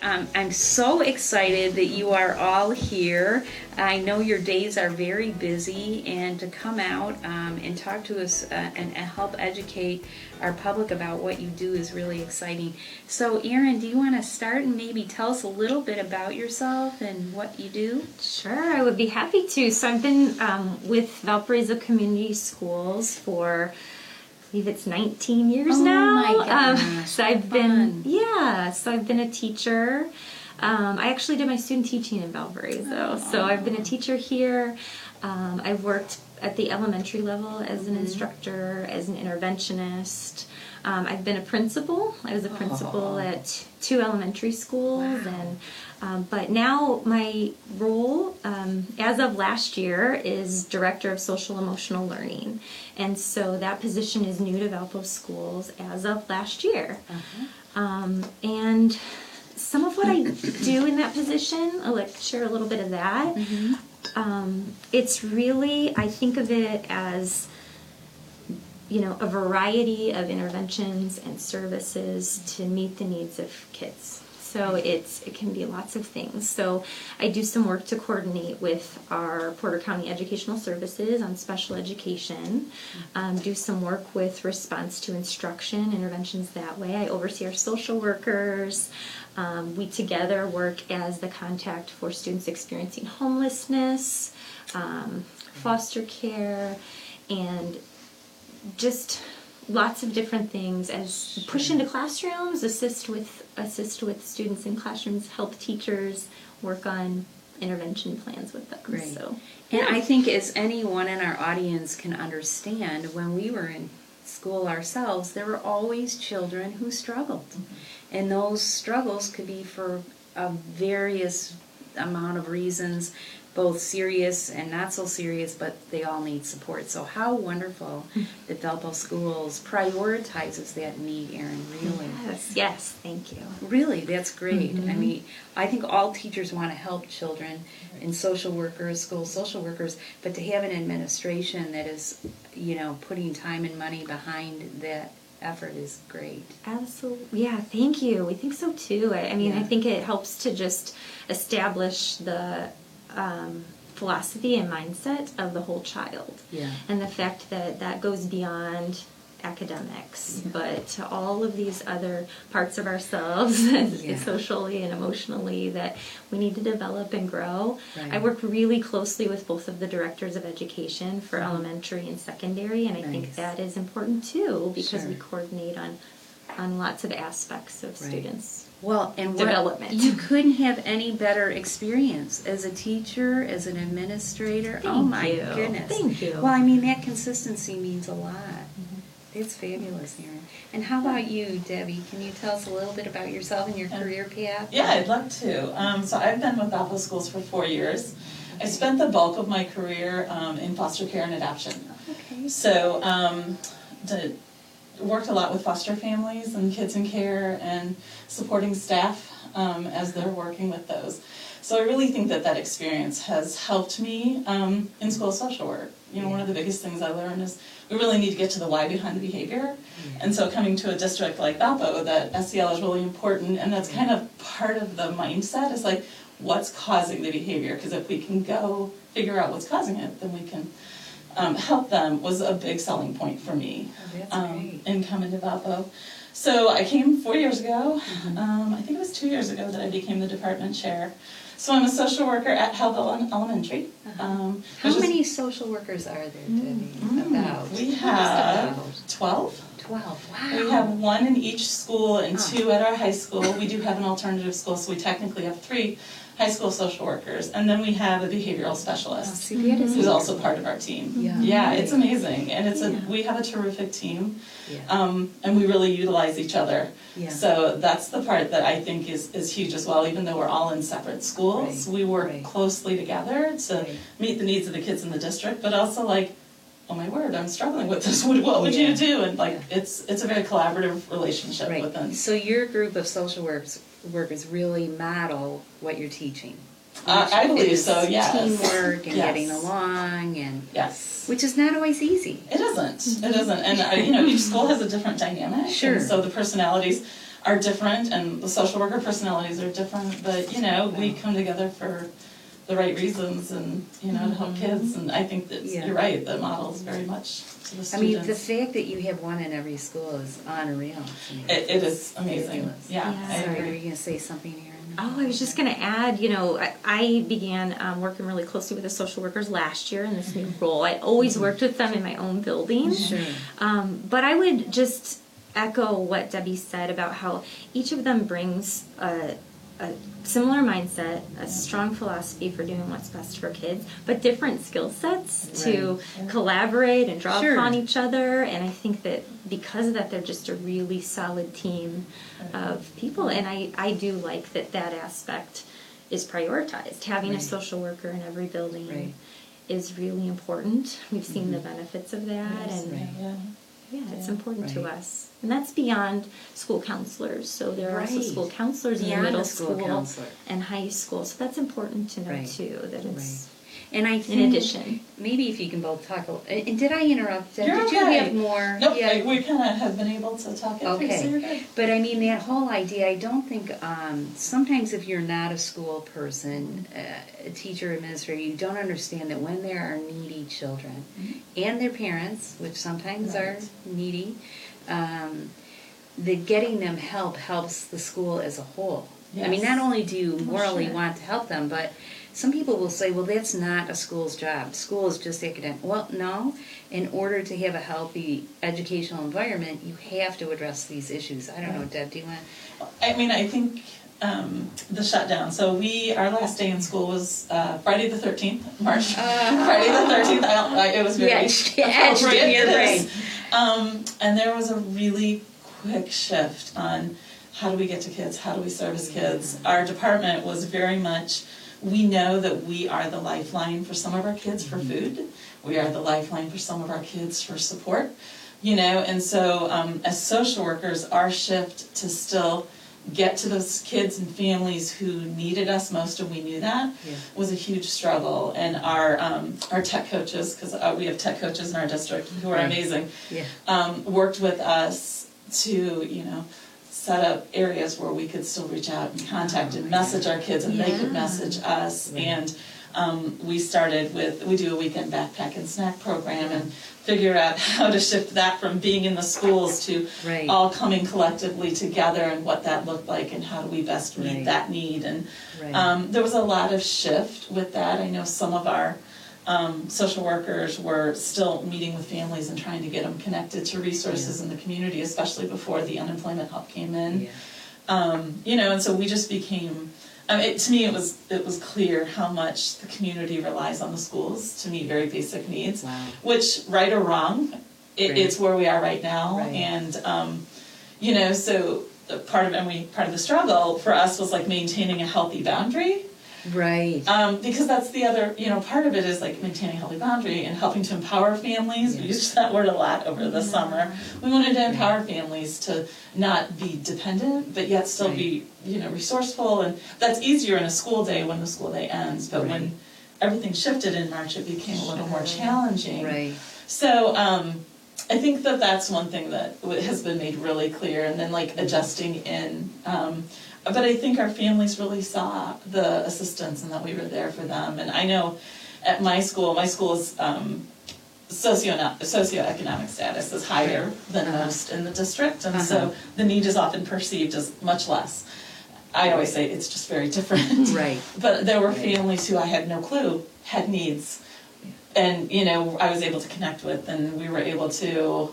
I'm so excited that you are all here. I know your days are very busy, and to come out and talk to us and help educate our public about what you do is really exciting. So, Erin, do you want to start and maybe tell us a little bit about yourself and what you do? Sure, I would be happy to. So I've been with Valparaiso Community Schools for, I believe it's 19 years now. Oh my gosh, so I've been, so I've been a teacher. I actually did my student teaching in Valparaiso. So I've been a teacher here. I've worked at the elementary level as an instructor, as an interventionist. I've been a principal. I was a principal at 2 elementary schools, but now my role, as of last year, is Director of Social Emotional Learning, and so that position is new to Valpo Schools as of last year. And some of what I do in that position, I'd like to share a little bit of that. It's really, I think of it as, a variety of interventions and services to meet the needs of kids. So it can be lots of things. So I do some work to coordinate with our Porter County Educational Services on special education, do some work with response to instruction, interventions that way. I oversee our social workers. We together work as the contact for students experiencing homelessness, foster care, and just lots of different things as push into classrooms, assist with students in classrooms, help teachers work on intervention plans with them. Great. So, and I think, as anyone in our audience can understand, when we were in school ourselves, there were always children who struggled. And those struggles could be for a various amount of reasons, both serious and not so serious, but they all need support. So how wonderful that Valpo Schools prioritizes that need, Erin, really. Yes, thank you. Really, that's great. I mean, I think all teachers want to help children, and social workers, school social workers, but to have an administration that is, putting time and money behind that effort is great. Absolutely. Yeah, thank you. We think so too. I think it helps to just establish the philosophy and mindset of the whole child. Yeah. And the fact that goes beyond academics, but to all of these other parts of ourselves, socially and emotionally, that we need to develop and grow. Right. I work really closely with both of the directors of education for elementary and secondary, and I think that is important too, because we coordinate on lots of aspects of students. Well, and development. You couldn't have any better experience as a teacher, as an administrator. Thank you. My goodness. Thank you. Well, I mean, that consistency means a lot. That's fabulous, Erin. And how about you, Debi? Can you tell us a little bit about yourself and your career path? Yeah, I'd love to. So I've been with Valpo Schools for 4 years. I spent the bulk of my career in foster care and adoption. Okay. So worked a lot with foster families and kids in care and supporting staff as they're working with those. So I really think that experience has helped me in school social work. One of the biggest things I learned is we really need to get to the why behind the behavior. And so coming to a district like Valpo, that SEL is really important, and that's kind of part of the mindset is like, what's causing the behavior? Because if we can go figure out what's causing it, then we can help them, was a big selling point for me in coming to Valpo. So I came 4 years ago. I think it was 2 years ago that I became the department chair. So I'm a social worker at Hadley Elementary. How many social workers are there, Debi? About? We have 12. 12, wow. We have 1 in each school and 2 at our high school. We do have an alternative school, so we technically have 3 high school social workers. And then we have a behavioral specialist who's also part of our team. Yeah, it's amazing. And we have a terrific team. And we really utilize each other. So that's the part that I think is huge as well. Even though we're all in separate schools, we work closely together to meet the needs of the kids in the district, but also like, oh my word, I'm struggling with this. What would you do? And it's a very collaborative relationship with them. So your group of social workers really model what you're teaching. I believe so, yes. Teamwork and getting along, and which is not always easy. It isn't. It isn't. And each school has a different dynamic. Sure. And so the personalities are different, and the social worker personalities are different, but, you know, we come together for the right reasons and, you know, to help kids. And I think that you're right, the model is very much to the students. I mean, the fact that you have one in every school is unreal to me. It is amazing. Ridiculous. Yeah, Yeah. I Sorry, agree. were you going to say something, Erin? Oh, I was just going to add, you know, I began working really closely with the social workers last year in this new role. I always worked with them in my own building. Sure. But I would just echo what Debi said about how each of them brings a similar mindset, a strong philosophy for doing what's best for kids, but different skill sets to collaborate and draw upon each other. And I think that because of that, they're just a really solid team of people. And I do like that aspect is prioritized. Having a social worker in every building is really important. We've seen the benefits of that. It's important to us. And that's beyond school counselors. So there are also school counselors in middle school and high school. So that's important to know too, that it's and I think in addition. Maybe if you can both talk. And did I interrupt? Did You're you okay. have more? Nope, we kind of have been able to talk it through, so you're good. But I mean, that whole idea, I don't think, sometimes if you're not a school person, a teacher, administrator, you don't understand that when there are needy children, and their parents, which sometimes are needy, that getting them help helps the school as a whole. I mean, not only do you morally want to help them, but some people will say, well, that's not a school's job. School is just academic. Well, no. In order to have a healthy educational environment, you have to address these issues. I don't know, Deb, do you want to? I mean, I think the shutdown. So our last day in school was Friday the 13th, March. Friday the 13th. It was very appropriate. And there was a really quick shift on how do we get to kids, how do we service kids. Our department was very much, we know that we are the lifeline for some of our kids for food. We are the lifeline for some of our kids for support, you know, and so as social workers, our shift to still get to those kids and families who needed us most, and we knew that, was a huge struggle. And our tech coaches, because we have tech coaches in our district who are amazing, worked with us to, you know, set up areas where we could still reach out and contact and message our kids, and they could message us. And we do a weekend backpack and snack program and figure out how to shift that from being in the schools to all coming collectively together, and what that looked like and how do we best meet that need. And there was a lot of shift with that. I know some of our social workers were still meeting with families and trying to get them connected to resources in the community, especially before the unemployment help came in. You know, and so we just became, to me it was clear how much the community relies on the schools to meet very basic needs, which, right or wrong, it's where we are right now. And you know, so part of the struggle for us was like maintaining a healthy boundary. Because that's the other, you know, part of it is like maintaining a healthy boundary and helping to empower families. We used that word a lot over the summer. We wanted to empower families to not be dependent, but yet still be, you know, resourceful. And that's easier in a school day when the school day ends. But when everything shifted in March, it became a little more challenging. So I think that that's one thing that has been made really clear. And then like adjusting in. But I think our families really saw the assistance and that we were there for them. And I know at my school is socioeconomic status is higher than most in the district, and so the need is often perceived as much less. I always say it's just very different. But there were families who I had no clue had needs, and you know, I was able to connect with, and we were able to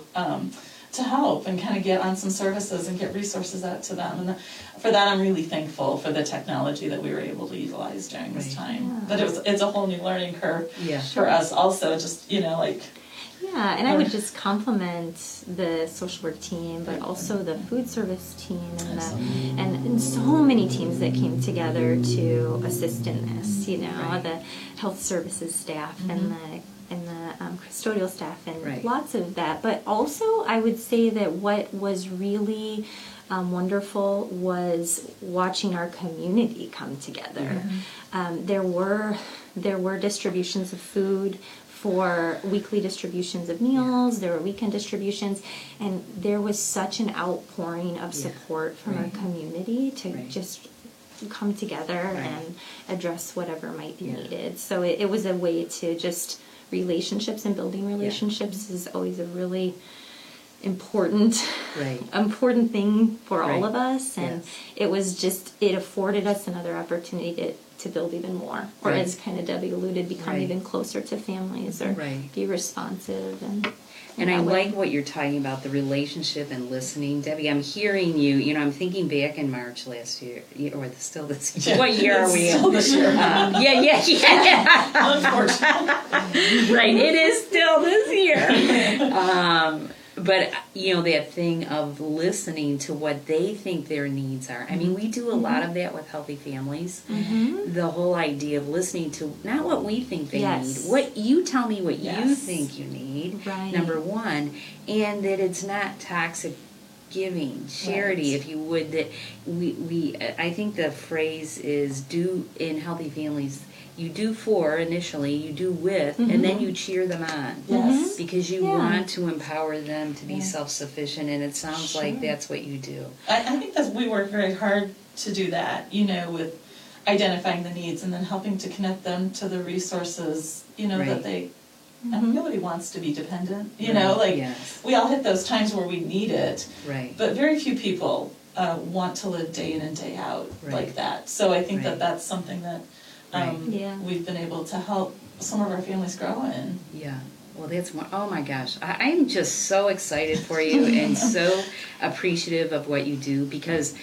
help and kind of get on some services and get resources out to them. And for that, I'm really thankful for the technology that we were able to utilize during this time. But it's a whole new learning curve for us also, just, you know, like... and I would just compliment the social work team, but also the food service team and so many teams that came together to assist in this, you know, the health services staff and the custodial staff and lots of that. But also I would say that what was really wonderful was watching our community come together. There were distributions of food for weekly distributions of meals. There were weekend distributions, and there was such an outpouring of support from our community to just come together and address whatever might be needed. So it was a way to just relationships, and building relationships is always a really important thing for all of us, and it afforded us another opportunity to build even more, or as kind of Debbie alluded, become even closer to families, or be responsive. And I like what you're talking about, the relationship and listening. Debbie, I'm hearing you, I'm thinking back in March last year, or still this year. What year are we in? Still this year. Unfortunately. Right, it is still this year. But, that thing of listening to what they think their needs are. I mean, we do a lot of that with Healthy Families. The whole idea of listening to not what we think they need, what you tell me what you think you need, number one, and that it's not toxic giving, charity, if you would. That I think the phrase is do in Healthy Families. You do for initially, you do with, and then you cheer them on. Yes. Because you want to empower them to be self-sufficient, and it sounds like that's what you do. I think that we work very hard to do that, with identifying the needs and then helping to connect them to the resources, that they, and nobody wants to be dependent, we all hit those times where we need it, but very few people want to live day in and day out like that. So I think that that's something that we've been able to help some of our families grow in. Yeah. Well, oh my gosh. I'm just so excited for you and so appreciative of what you do, because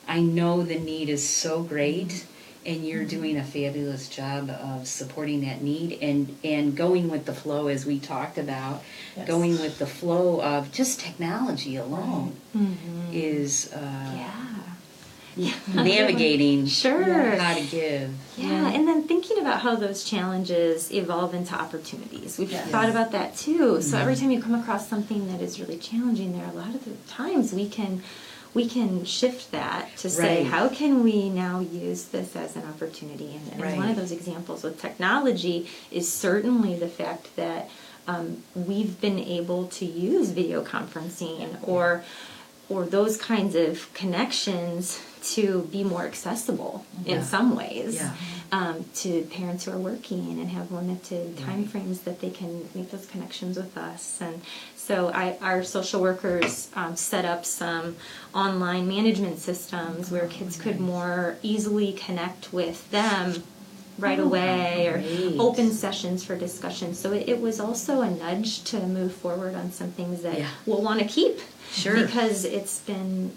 I know the need is so great, and you're doing a fabulous job of supporting that need and going with the flow, as we talked about, going with the flow of just technology alone is... navigating how to give. And then thinking about how those challenges evolve into opportunities. We've thought about that too. So every time you come across something that is really challenging, there are a lot of the times we can shift that to say, how can we now use this as an opportunity? And one of those examples with technology is certainly the fact that we've been able to use video conferencing or those kinds of connections to be more accessible in some ways to parents who are working and have limited time frames, that they can make those connections with us. And so our social workers set up some online management systems where kids could more easily connect with them right away, or open sessions for discussion. So it was also a nudge to move forward on some things that we'll want to keep. Sure. Because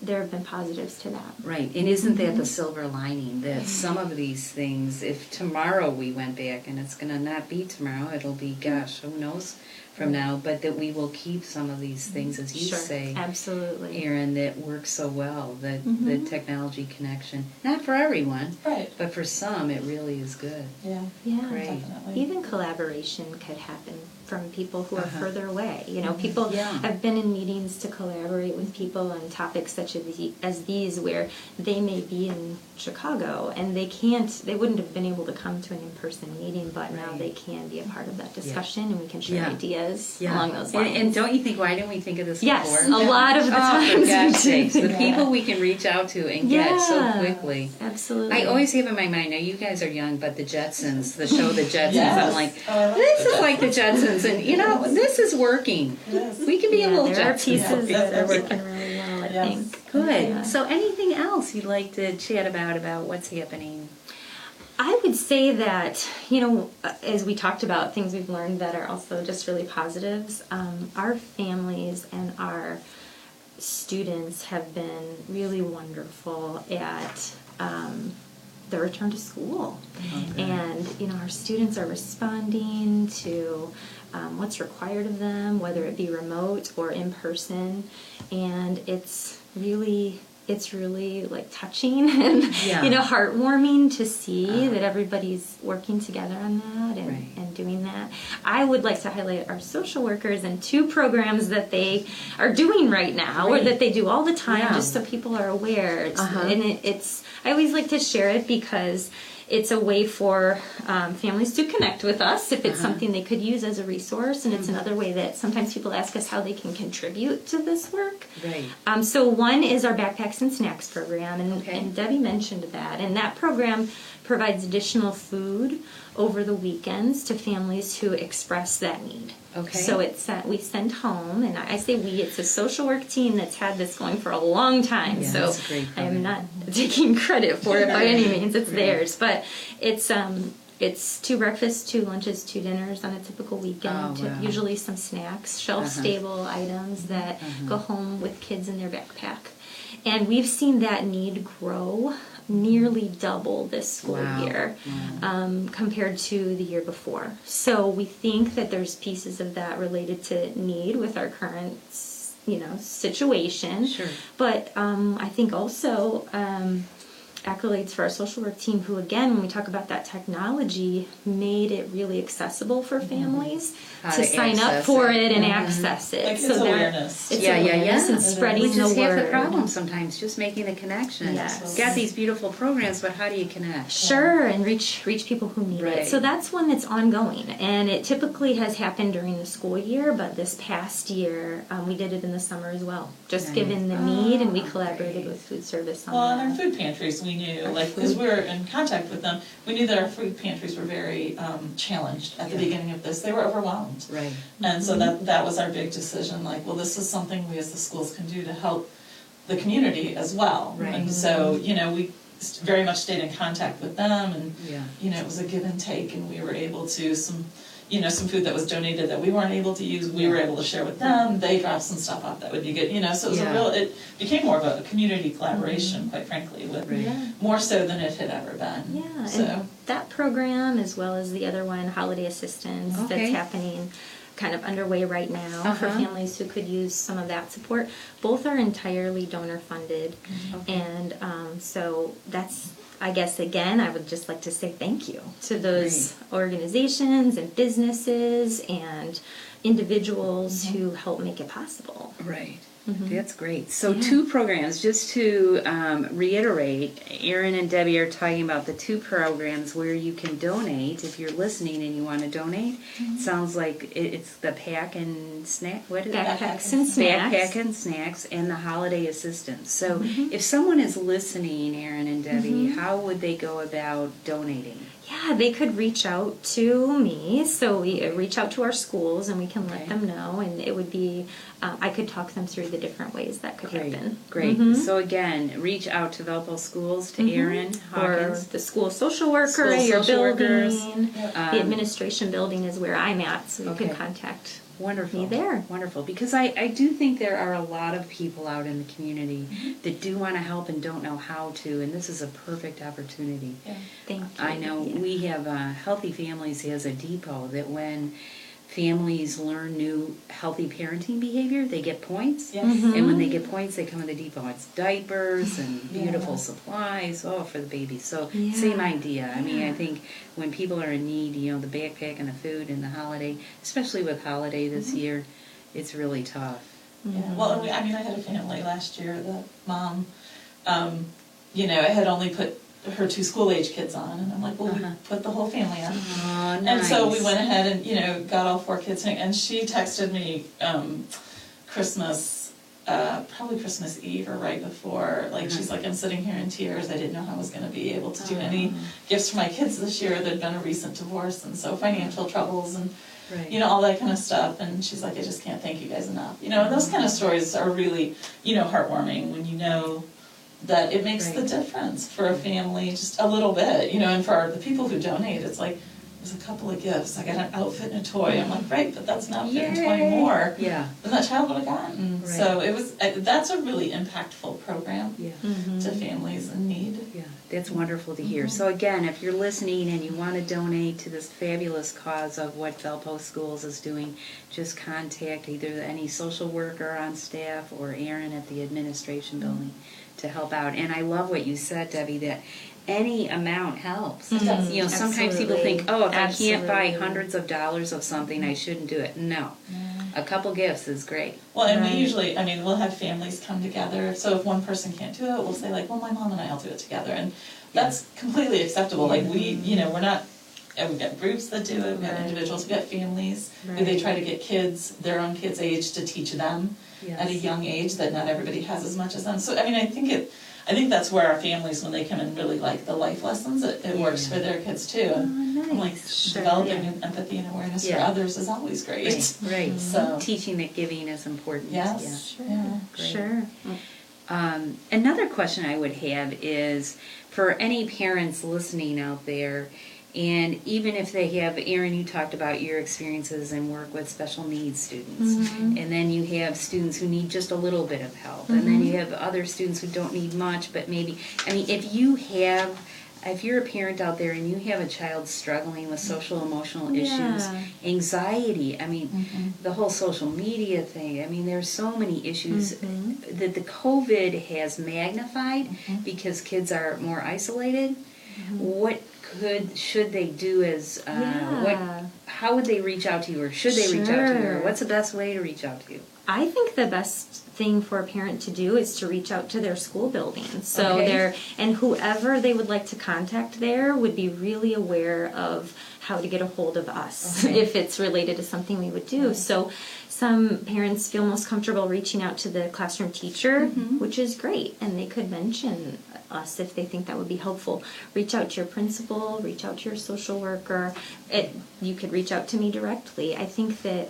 there have been positives to that. Right. And isn't that the silver lining? That some of these things, if tomorrow we went back, and it's going to not be tomorrow, it'll be, gosh, who knows from now, but that we will keep some of these things, as you say, absolutely, Erin, that work so well, that the technology connection, not for everyone, but for some, it really is good. Yeah, Great. Definitely. Even collaboration could happen from people who are further away. People have been in meetings to collaborate with people on topics such as these, where they may be in Chicago and they wouldn't have been able to come to an in-person meeting, but now they can be a part of that discussion, and we can share ideas along those lines. And don't you think, why didn't we think of this before? Yes, a lot of the times. For God's sakes, the people we can reach out to and get so quickly. Absolutely. I always have in my mind, now you guys are young, but the Jetsons, the show The Jetsons, I'm like, this is like the Jetsons, and this is working. We can be a little Jetsons. There are pieces that are working really well, I think. Good. Yeah. So anything else you'd like to chat about what's happening? I would say that, as we talked about things we've learned that are also just really positives, our families and our students have been really wonderful at the return to school. And, our students are responding to what's required of them, whether it be remote or in person, and it's really like touching and heartwarming to see that everybody's working together on that and doing that. I would like to highlight our social workers and 2 programs that they are doing right now, or that they do all the time, just so people are aware. And I always like to share it because it's a way for families to connect with us if it's something they could use as a resource, and it's another way that sometimes people ask us how they can contribute to this work. Right. So one is our Backpacks and Snacks program, and, Okay. and Debi mentioned that, and that program provides additional food over the weekends to families who express that need. Okay. So we send home, and I say we, it's a social work team that's had this going for a long time. Yeah, So that's a great I am program. not taking credit for it by any means. It's theirs. But it's 2 breakfasts, 2 lunches, 2 dinners on a typical weekend. Oh, wow. Usually some snacks, shelf-stable items that go home with kids in their backpack. And we've seen that need grow nearly double this school Wow. year compared to the year before. So we think that there's pieces of that related to need with our current, situation. Sure. But I think also accolades for our social work team, who, again, when we talk about that technology, made it really accessible for families How to to sign up access for it. it and access it. Like, it's that- awareness. It's Yeah, awareness and It is. spreading Which the is half word. the problem sometimes, just making the connection. Yes. Got these beautiful programs, but how do you connect? Sure, and reach people who need Right. it. So that's one that's ongoing, and it typically has happened during the school year, but this past year we did it in the summer as well, just Nice. given the need, and we Oh, collaborated great. with food service on Well, and that. our food pantries, we knew, because we were in contact with them, we knew that our food pantries were very challenged at the Yeah. beginning of this. They were overwhelmed. Right. And so that was our big decision, like, well, this is something we as the schools can do to help the community as well. Right. And so, we very much stayed in contact with them, and, Yeah. it was a give and take, and we were able to, some food that was donated that we weren't able to use, we were able to share with them. They dropped some stuff off that would be good, so it was Yeah. it became more of a community collaboration, quite frankly, with Right. Yeah. more so than it had ever been. Yeah, So, and that program, as well as the other one, Holiday Assistance, Okay. that's happening kind of underway right now for Uh-huh. families who could use some of that support. Both are entirely donor funded, Okay. and so that's, I guess, again, I would just like to say thank you to those organizations and businesses and individuals who help make it possible. Right. Mm-hmm. That's great. So Yeah. 2 programs, just to reiterate, Erin and Debi are talking about the 2 programs where you can donate if you're listening and you want to donate. Sounds like it's the pack and snack, what is it? Backpacks and snacks. Backpack and snacks and the holiday assistance. So if someone is listening, Erin and Debi, how would they go about donating? Yeah, they could reach out to me. So we reach out to our schools and we can let Okay. them know. And it would be, I could talk them through the different ways that could Great, happen. great. Mhm. So again, reach out to Valpo Schools, to Erin Or Hawkins. the school social worker, School your social workers. building. The administration building is where I'm at, so you Okay. can contact Wonderful. me there. Wonderful. Because I do think there are a lot of people out in the community that do want to help and don't know how to, and this is a perfect opportunity. Thank you. I know Yeah. we have Healthy Families has a depot that when families learn new healthy parenting behavior, they get points. yes. And when they get points, they come to the depot. It's diapers and beautiful Yeah. supplies, for the baby. So Yeah. same idea. I mean, I Yeah. think when people are in need, the backpack and the food and the holiday, especially with holiday this year, it's really tough. Yeah, well, I had a family last year, the mom, I had only put her 2 school-age kids on, and I'm like, well, we put the whole family on. Oh, nice. And so we went ahead and, got all 4 kids, and she texted me Christmas, probably Christmas Eve or right before, she's like, I'm sitting here in tears, I didn't know how I was going to be able to do any gifts for my kids this year. There'd been a recent divorce, and so financial troubles, and Right. all that kind of stuff, and she's like, I just can't thank you guys enough. And those kind of stories are really, heartwarming when you know that it makes the Right. difference for a family, just a little bit, and for the people who donate, it's like, there's a couple of gifts, I got an outfit and a toy, I'm like, right, but that's an outfit and toy more Yeah. than that child would have gotten. Right. So that's a really impactful program Yeah. to families in need. Yeah, that's wonderful to hear. So again, if you're listening and you want to donate to this fabulous cause of what Valpo Schools is doing, just contact either any social worker on staff or Erin at the administration building to help out. And I love what you said, Debi, that any amount helps. Sometimes people think, Absolutely. if I can't buy Absolutely. hundreds of dollars of something, I shouldn't do it. No. A couple gifts is great. Well, and Right. we usually, I mean, we'll have families come together. So if one person can't do it, we'll say like, well, my mom and I will do it together. And that's completely acceptable. Like we, we're not, and we've got groups that do it, we've got Right. individuals, we've got families. Right. They try to get kids, their own kids' age, to teach them at a young age that not everybody has as much as them. So, I mean, I think that's where our families, when they come in, really like the life lessons. It works for their kids too. And Oh, I'm like, nice. developing empathy and awareness for Yeah. others is always great. Right. So, Teaching that giving is important. yes. Sure. Yeah. Great. Sure. Another question I would have is for any parents listening out there, and even if they have, Erin, you talked about your experiences and work with special needs students, and then you have students who need just a little bit of help, and then you have other students who don't need much, but maybe, I mean, if you're a parent out there and you have a child struggling with social emotional issues, anxiety, I mean, the whole social media thing, I mean, there's so many issues that the COVID has magnified because kids are more isolated. What should they do as, how would they reach out to you, or should they reach out to you, or what's the best way to reach out to you? I think the best thing for a parent to do is to reach out to their school building. So and whoever they would like to contact there would be really aware of how to get a hold of us if it's related to something we would do. So some parents feel most comfortable reaching out to the classroom teacher, which is great, and they could mention us if they think that would be helpful. Reach out to your principal, reach out to your social worker. You could reach out to me directly. I think that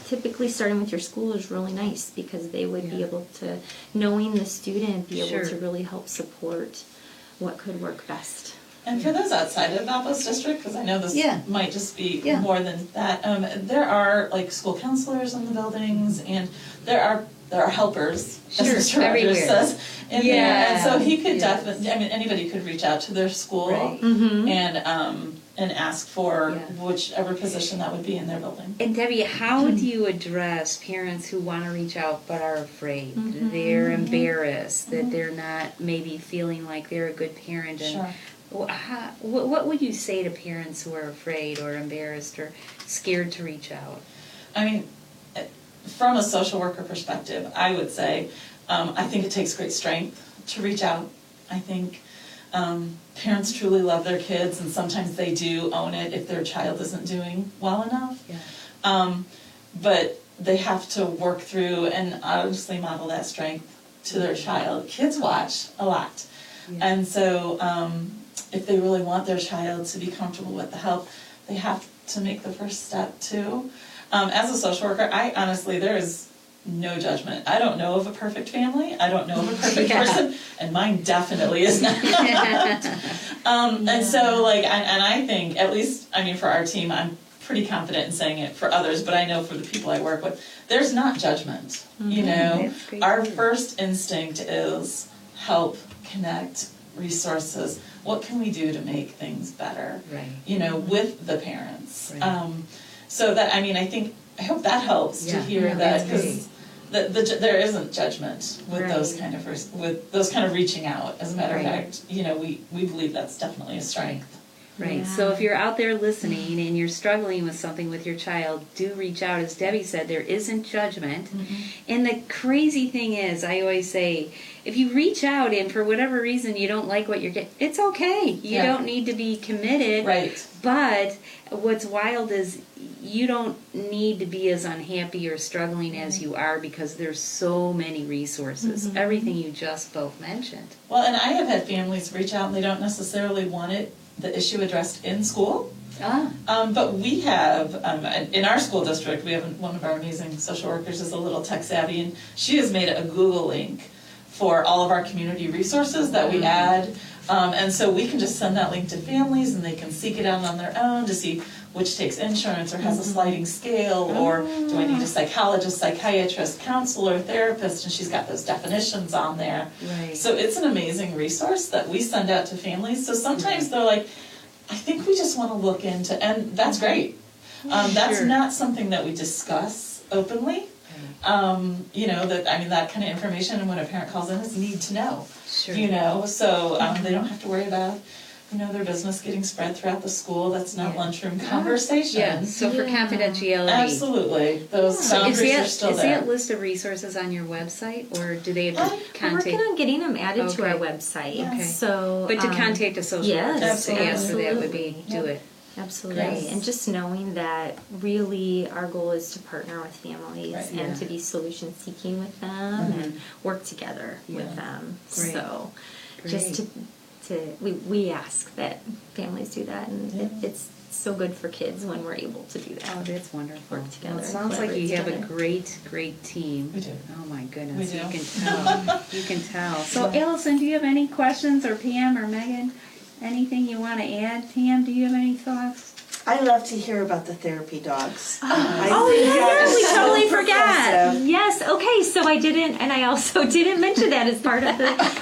typically starting with your school is really nice because they would be able to, knowing the student, be able to really help support what could work best. And for those outside of Valparaiso District, because I know this might just be more than that, there are like school counselors in the buildings, and there are helpers, as Mr. Rogers says, in there. And so he could definitely, I mean, anybody could reach out to their school and ask for whichever position that would be in their building. And Debbie, how do you address parents who want to reach out but are afraid? They're embarrassed that they're not maybe feeling like they're a good parent. And what would you say to parents who are afraid or embarrassed or scared to reach out? I mean, from a social worker perspective, I would say I think it takes great strength to reach out. I think parents truly love their kids, and sometimes they do own it if their child isn't doing well enough. But they have to work through and obviously model that strength to their child. Kids watch a lot. And so if they really want their child to be comfortable with the help, they have to make the first step too. As a social worker, I honestly, there is no judgment. I don't know of a perfect family. I don't know of a perfect person, and mine definitely is not. And so, like, and I think, at least, I mean, for our team, I'm pretty confident in saying it for others, but I know for the people I work with, there's not judgment. You know, our first instinct is help, connect, resources. What can we do to make things better? You know, with the parents. So that, I mean, I hope that helps to hear that, because there isn't judgment with those kind of reaching out. As a matter of fact, you know, we believe that's definitely a strength. So if you're out there listening and you're struggling with something with your child, do reach out. As Debbie said, there isn't judgment. And the crazy thing is, I always say, if you reach out and for whatever reason you don't like what you're getting, it's okay. You don't need to be committed. But what's wild is you don't need to be as unhappy or struggling as you are, because there's so many resources. Everything you just both mentioned. Well, and I have had families reach out and they don't necessarily want the issue addressed in school. But we have, in our school district, we have one of our amazing social workers is a little tech savvy, and she has made a Google link for all of our community resources that we add. And so we can just send that link to families, and they can seek it out on their own to see which takes insurance or has a sliding scale, or do I need a psychologist, psychiatrist, counselor, therapist, and she's got those definitions on there. So it's an amazing resource that we send out to families. So sometimes they're like, I think we just want to look into, and that's great. That's not something that we discuss openly. You know, that kind of information, and when a parent calls in, is need to know. You know, so they don't have to worry about their business getting spread throughout the school. That's not lunchroom conversation. Yeah, so for confidentiality. Absolutely. Those boundaries are still is there. that list of resources on your website, or do they have to We're contact? working on getting them added to our Okay. website. Okay. So, But to contact a social yes, worker to ask for that would be, absolutely. do it. Absolutely. Yes. And just knowing that really our goal is to partner with families Right. and Yeah. to be solution seeking with them and work together with them. Great. So Great. just we ask that families do that, and it's so good for kids when we're able to do that. Oh, that's wonderful. Work together Well, it and sounds like you collaborate have a together. great team. We do. Oh my goodness, We do. you can tell. You can tell. So, Alison, do you have any questions, or Pam or Megan? Anything you want to add? Pam, do you have any thoughts? I love to hear about the therapy dogs. Oh yeah, we totally forgot. Yes, okay, so I didn't, and I also didn't mention that as part of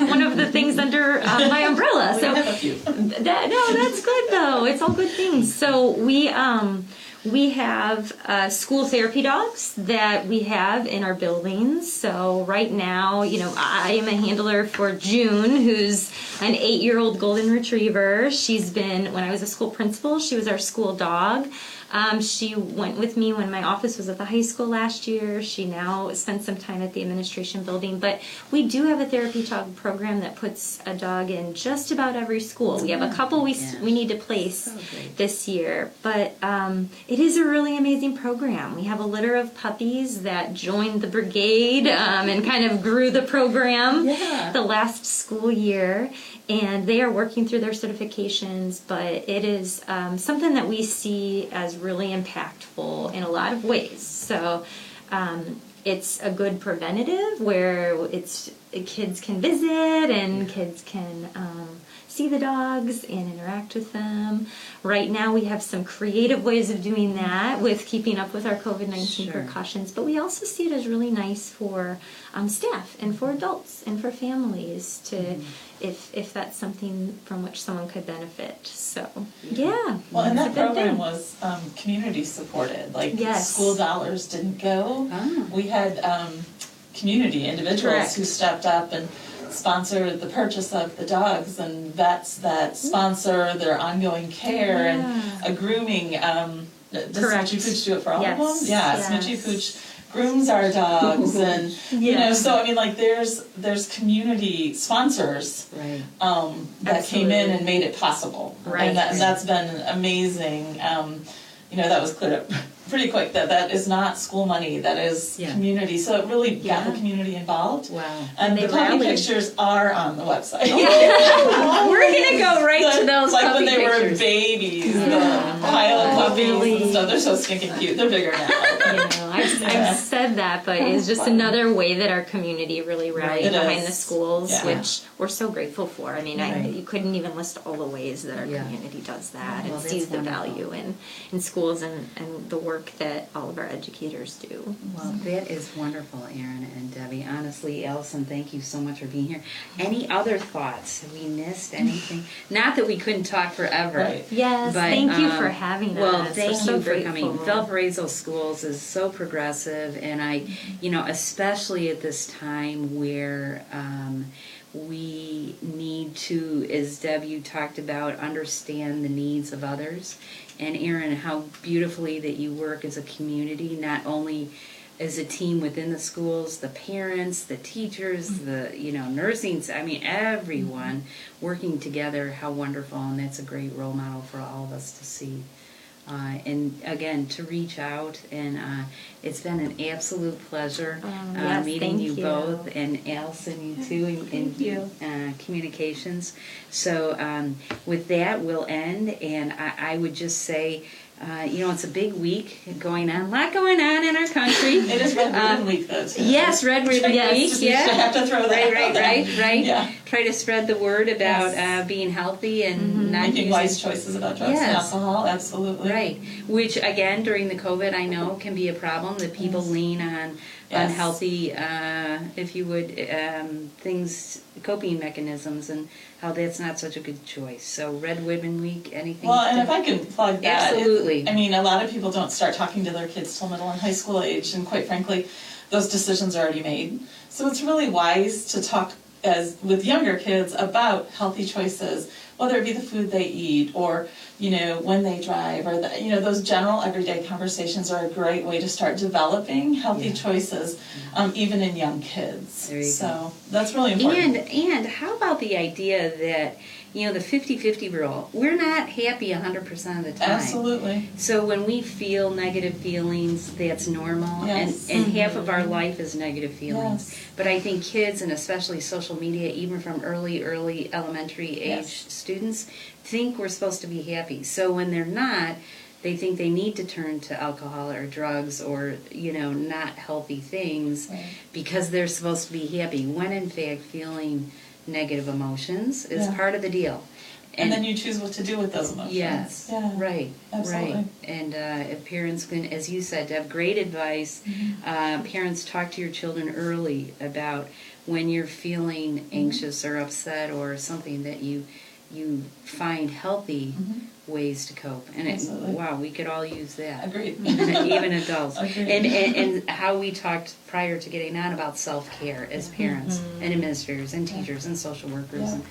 one of the things under my umbrella. We So have a few. that's good though. It's all good things. So we have school therapy dogs that we have in our buildings. So right now, I am a handler for June, who's an 8-year-old golden retriever. She's been, when I was a school principal, she was our school dog. She went with me when my office was at the high school last year. She now spends some time at the administration building. But we do have a therapy dog program that puts a dog in just about every school. We have a couple we need to place this year. But it is a really amazing program. We have a litter of puppies that joined the brigade and kind of grew the program the last school year. And they are working through their certifications, but it is something that we see as really impactful in a lot of ways. So it's a good preventative where kids can visit and kids can see the dogs and interact with them. Right now we have some creative ways of doing that with keeping up with our COVID-19 precautions, but we also see it as really nice for staff and for adults and for families to, if that's something from which someone could benefit. So, yeah. Well, and it's a that good program thing. was community supported. Like Yes. school dollars didn't go. Ah. We had community individuals Correct. who stepped up and sponsored the purchase of the dogs, and vets that sponsor their ongoing care and a grooming. Does Correct. Smoochie Pooch do it for all Yes. of them? Yeah, Yes. Smoochie Pooch grooms our dogs, and so I mean, like there's community sponsors Right. that came in and made it possible, Right. and that's been amazing. That was cleared up pretty quick that is not school money, that is community. So it really got the community involved. Wow. And they the puppy rallied. pictures are on the website. We're gonna go right to those like puppy when they pictures. were babies, the pilot puppies really? and stuff. They're so stinking cute. They're bigger now. I've said that, but it's just another way that our community really rallied It behind is. the schools, Yeah. which we're so grateful for. I mean, you couldn't even list all the ways that our community does that Well, and that's sees the wonderful. value in schools and the work that all of our educators do. Well, that is wonderful, Erin and Debbie. Honestly, Alison, thank you so much for being here. Any other thoughts? Have we missed anything? Not that we couldn't talk forever. Right. Yes, But, thank you for having well, us. thank We're so you for grateful. coming. Valparaiso Schools is so progressive, and especially at this time where we need to, as Deb, you talked about, understand the needs of others. And Erin, how beautifully that you work as a community, not only as a team within the schools, the parents, the teachers, the nursing, everyone working together. How wonderful, and that's a great role model for all of us to see. And again, to reach out, and it's been an absolute pleasure yes, meeting thank you you. both, and Alison, you too, in communications. So with that, we'll end, and I would just say, it's a big week going on, a lot going on in our country. It is Red Ribbon Week, though, too. Yes, Red Ribbon Week. I have to throw that out there. Right. Yeah. Try to spread the word about being healthy and not Making using wise choices about drugs and alcohol, absolutely. Right, which again during the COVID I know can be a problem that people lean on unhealthy, if you would, coping mechanisms, and how that's not such a good choice. So Red Ribbon Week, anything? Well, and if I can plug that, Absolutely. a lot of people don't start talking to their kids till middle and high school age, and quite frankly, those decisions are already made. So it's really wise to talk with younger kids about healthy choices whether it be the food they eat or, when they drive or, those general everyday conversations are a great way to start developing healthy choices, even in young kids. There you so that's really important. And how about the idea that, the 50-50 rule, we're not happy 100% of the time. Absolutely. So when we feel negative feelings, that's normal. Yes. And half of our life is negative feelings. Yes. But I think kids, and especially social media, even from early elementary age students, think we're supposed to be happy. So when they're not, they think they need to turn to alcohol or drugs or, not healthy things because they're supposed to be happy, when in fact feeling negative emotions is part of the deal. And then you choose what to do with those emotions. Yes, right, Absolutely. right. And if parents can, as you said, to have great advice, parents talk to your children early about when you're feeling anxious or upset or something that you find healthy ways to cope. And wow, we could all use that. Agreed. Even adults. Agreed. And how we talked prior to getting on about self-care as parents and administrators and teachers and social workers and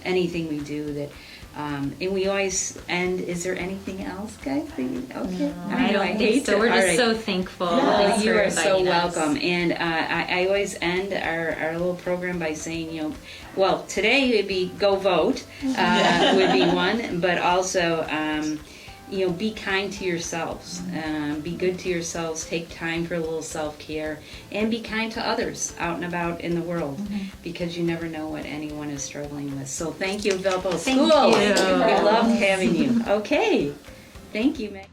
anything we do that. And we always end, is there anything else, guys? Okay. No, I don't think so. We're just so thankful. Well, you for are so inviting us. welcome. And I always end our little program by saying, well, today it would be go vote would be one, but also, be kind to yourselves. Be good to yourselves. Take time for a little self-care. And be kind to others out and about in the world because you never know what anyone is struggling with. So thank you, Valparaiso Schools. Thank you. We loved having you. Okay. Thank you, Meg.